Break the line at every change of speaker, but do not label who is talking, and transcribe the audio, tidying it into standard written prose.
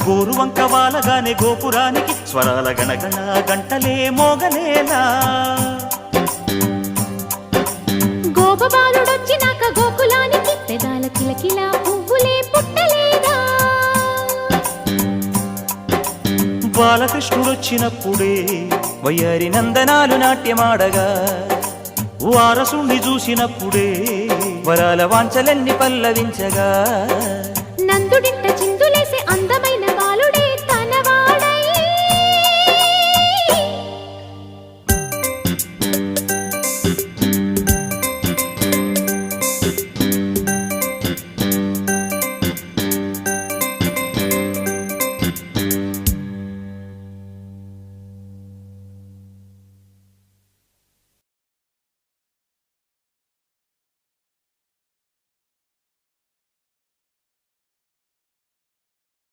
గోరువంక వాలగానే గోపురానికి స్వరాల గణగణ గంటలే మోగనేలా.
గోపబాలుడొచ్చినాక గోకులానికి పెదాల కిలకిలా పువ్వులే పుట్టలేదా.
బాలకృష్ణుడొచ్చినప్పుడే వయ్యారి నందనాలు నాట్యమాడగా, వారసుణ్ణి చూసినప్పుడే వరాల వాంఛలన్నీ పల్లవించగా.